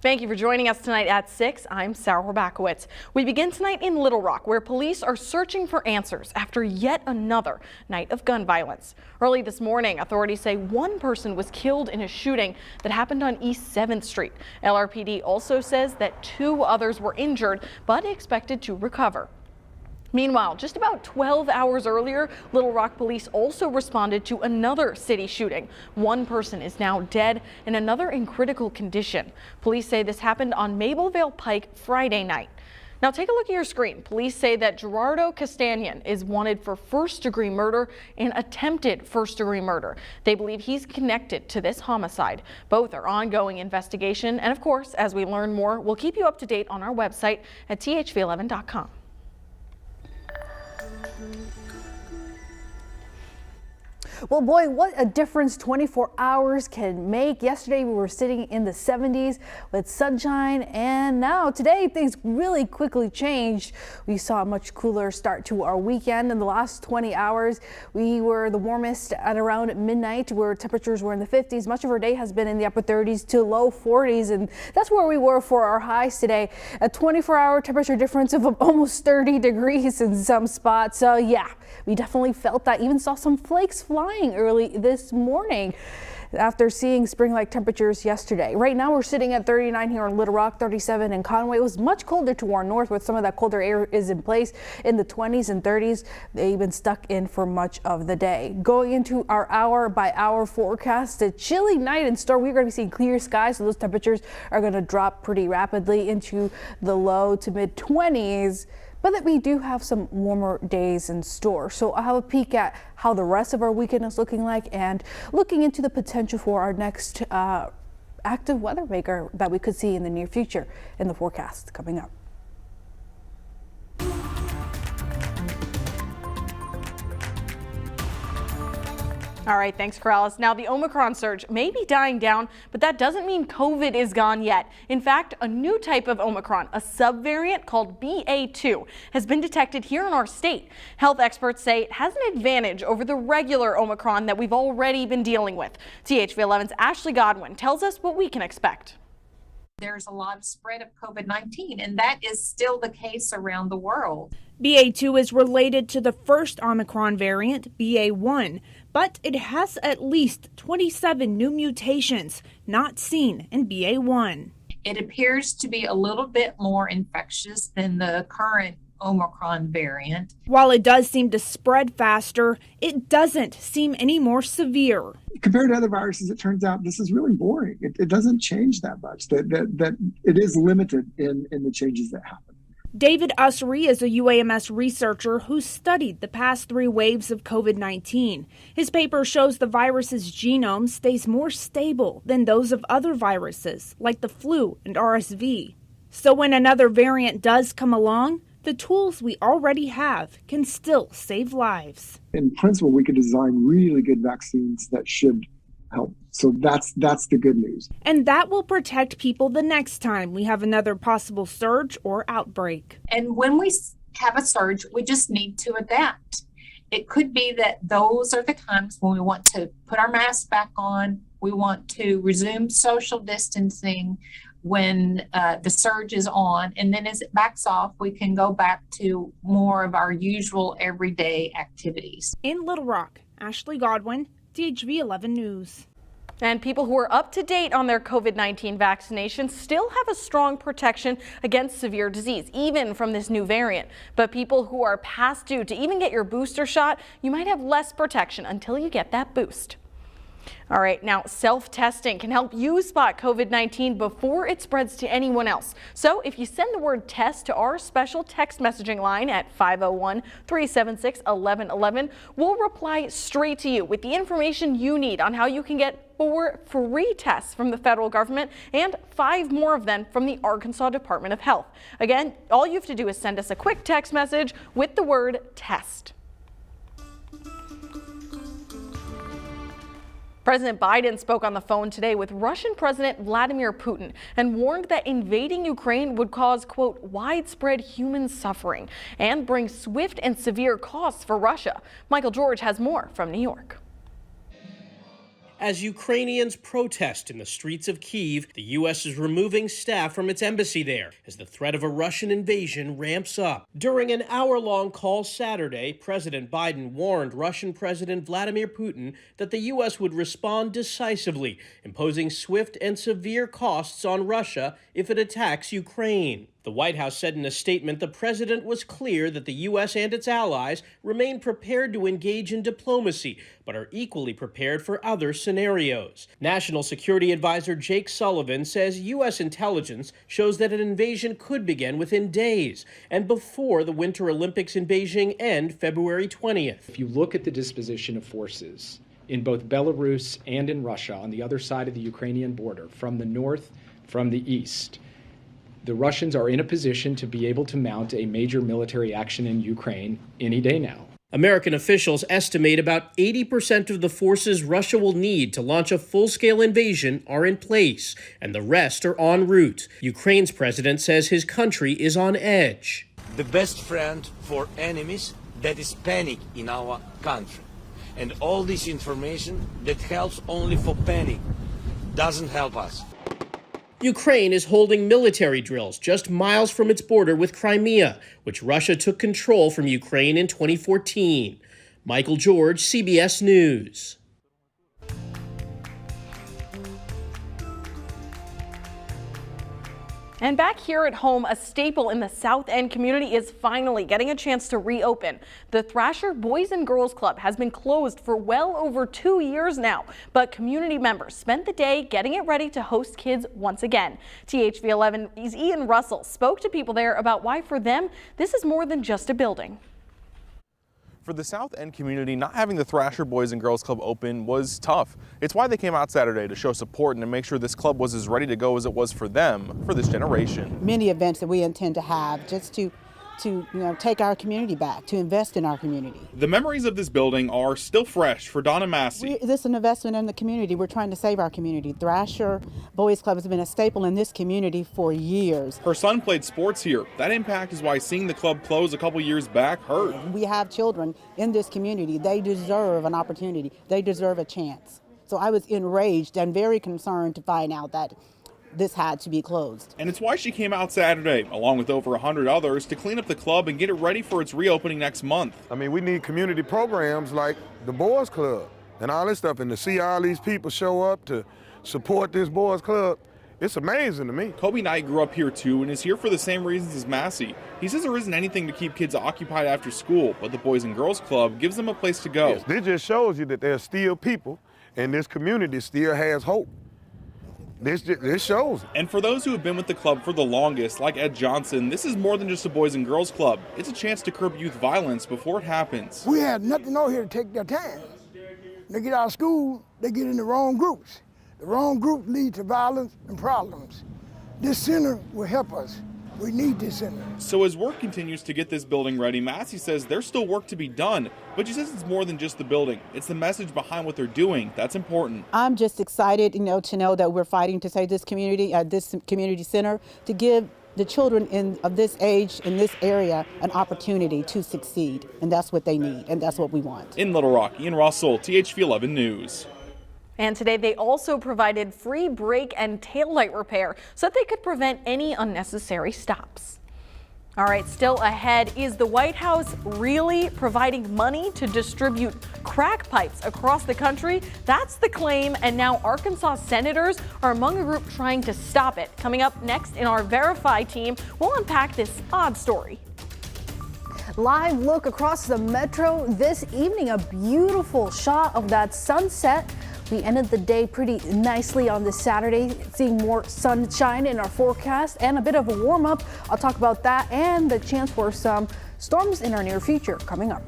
Thank you for joining us tonight at 6. I'm Sarah Horbacewicz. We begin tonight in Little Rock, where police are searching for answers after yet another night of gun violence. Early this morning, authorities say one person was killed in a shooting that happened on East 7th Street. LRPD also says that 2 others were injured, but expected to recover. Meanwhile, just about 12 hours earlier, Little Rock police also responded to another city shooting. One person is now dead and another in critical condition. Police say this happened on Mablevale Pike Friday night. Now take a look at your screen. Police say that Gerardo Castanyan is wanted for first-degree murder and attempted first-degree murder. They believe he's connected to this homicide. Both are ongoing investigation, and of course, as we learn more, we'll keep you up to date on our website at thv11.com. Well, boy, what a difference 24 hours can make. Yesterday, we were sitting in the 70s with sunshine, and now today things really quickly changed. We saw a much cooler start to our weekend. In the last 20 hours, we were the warmest at around midnight, where temperatures were in the 50s. Much of our day has been in the upper 30s to low 40s, and that's where we were for our highs today. A 24-hour temperature difference of almost 30 degrees in some spots. So yeah, we definitely felt that. Even saw some flakes flying early this morning after seeing spring-like temperatures yesterday. Right now we're sitting at 39 here in Little Rock, 37 in Conway. It was much colder to our north, with some of that colder air is in place in the 20s and 30s. They've been stuck in for much of the day. Going into our hour-by-hour forecast, a chilly night in store. We're going to be seeing clear skies, so those temperatures are going to drop pretty rapidly into the low to mid 20s. But that we do have some warmer days in store. So I'll have a peek at how the rest of our weekend is looking like and looking into the potential for our next active weather maker that we could see in the near future in the forecast coming up. All right, thanks, Corrales. Now, the Omicron surge may be dying down, but that doesn't mean COVID is gone yet. In fact, a new type of Omicron, a subvariant called BA2, has been detected here in our state. Health experts say it has an advantage over the regular Omicron that we've already been dealing with. THV11's Ashley Godwin tells us what we can expect. There's a lot of spread of COVID-19, and that is still the case around the world. BA2 is related to the first Omicron variant, BA1, but it has at least 27 new mutations not seen in BA1. It appears to be a little bit more infectious than the current Omicron variant. While it does seem to spread faster, it doesn't seem any more severe. Compared to other viruses, it turns out this is really boring. It doesn't change that much, that it is limited in the changes that happen. David Ussery is a UAMS researcher who studied the past 3 waves of COVID-19. His paper shows the virus's genome stays more stable than those of other viruses, like the flu and RSV. So when another variant does come along, the tools we already have can still save lives. In principle, we could design really good vaccines that should help. So that's the good news. And that will protect people the next time we have another possible surge or outbreak. And when we have a surge, we just need to adapt. It could be that those are the times when we want to put our masks back on, we want to resume social distancing when the surge is on, and then as it backs off, we can go back to more of our usual everyday activities. In Little Rock, Ashley Godwin, THV11 News. And people who are up to date on their COVID-19 vaccinations still have a strong protection against severe disease, even from this new variant. But people who are past due to even get your booster shot, you might have less protection until you get that boost. All right, now self-testing can help you spot COVID-19 before it spreads to anyone else. So if you send the word test to our special text messaging line at 501-376-1111, we'll reply straight to you with the information you need on how you can get 4 free tests from the federal government and 5 more of them from the Arkansas Department of Health. Again, all you have to do is send us a quick text message with the word test. President Biden spoke on the phone today with Russian President Vladimir Putin and warned that invading Ukraine would cause, quote, widespread human suffering and bring swift and severe costs for Russia. Michael George has more from New York. As Ukrainians protest in the streets of Kyiv, the U.S. is removing staff from its embassy there as the threat of a Russian invasion ramps up. During an hour-long call Saturday, President Biden warned Russian President Vladimir Putin that the U.S. would respond decisively, imposing swift and severe costs on Russia if it attacks Ukraine. The White House said in a statement the president was clear that the U.S. and its allies remain prepared to engage in diplomacy, but are equally prepared for other scenarios. National Security Advisor Jake Sullivan says U.S. intelligence shows that an invasion could begin within days and before the Winter Olympics in Beijing end February 20th. If you look at the disposition of forces in both Belarus and in Russia on the other side of the Ukrainian border, from the north, from the east, the Russians are in a position to be able to mount a major military action in Ukraine any day now. American officials estimate about 80% of the forces Russia will need to launch a full-scale invasion are in place, and the rest are en route. Ukraine's president says his country is on edge. The best friend for enemies, that is panic in our country. And all this information that helps only for panic doesn't help us. Ukraine is holding military drills just miles from its border with Crimea, which Russia took control from Ukraine in 2014. Michael George, CBS News. And back here at home, a staple in the South End community is finally getting a chance to reopen. The Thrasher Boys and Girls Club has been closed for well over 2 years now, but community members spent the day getting it ready to host kids once again. THV11's Ian Russell spoke to people there about why for them this is more than just a building. For the South End community, not having the Thrasher Boys and Girls Club open was tough. It's why they came out Saturday to show support and to make sure this club was as ready to go as it was for them for this generation. Many events that we intend to have just to take our community back, to invest in our community. The memories of this building are still fresh for Donna Massey. This is an investment in the community. We're trying to save our community. Thrasher Boys Club has been a staple in this community for years. Her son played sports here. That impact is why seeing the club close a couple years back hurt. We have children in this community. They deserve an opportunity. They deserve a chance. So I was enraged and very concerned to find out that this had to be closed. And it's why she came out Saturday, along with over 100 others, to clean up the club and get it ready for its reopening next month. I mean, we need community programs like the Boys Club and all this stuff, and to see all these people show up to support this Boys Club, it's amazing to me. Kobe Knight grew up here too and is here for the same reasons as Massey. He says there isn't anything to keep kids occupied after school, but the Boys and Girls Club gives them a place to go. Yes, this just shows you that there's still people and this community still has hope. This shows. And for those who have been with the club for the longest, like Ed Johnson, this is more than just a Boys and Girls Club. It's a chance to curb youth violence before it happens. We had nothing out here to take their time. They get out of school, they get in the wrong groups. The wrong group lead to violence and problems. This center will help us. We need this center. So as work continues to get this building ready, Massey says there's still work to be done, but she says it's more than just the building. It's the message behind what they're doing that's important. I'm just excited, to know that we're fighting to save this community at this community center, to give the children of this age in this area an opportunity to succeed, and that's what they need, and that's what we want. In Little Rock, Ian Russell, THV11 News. And today they also provided free brake and taillight repair so that they could prevent any unnecessary stops. All right, still ahead, is the White House really providing money to distribute crack pipes across the country? That's the claim, and now Arkansas senators are among a group trying to stop it. Coming up next in our Verify team, we'll unpack this odd story. Live look across the metro this evening, a beautiful shot of that sunset. We ended the day pretty nicely on this Saturday, seeing more sunshine in our forecast and a bit of a warm up. I'll talk about that and the chance for some storms in our near future coming up.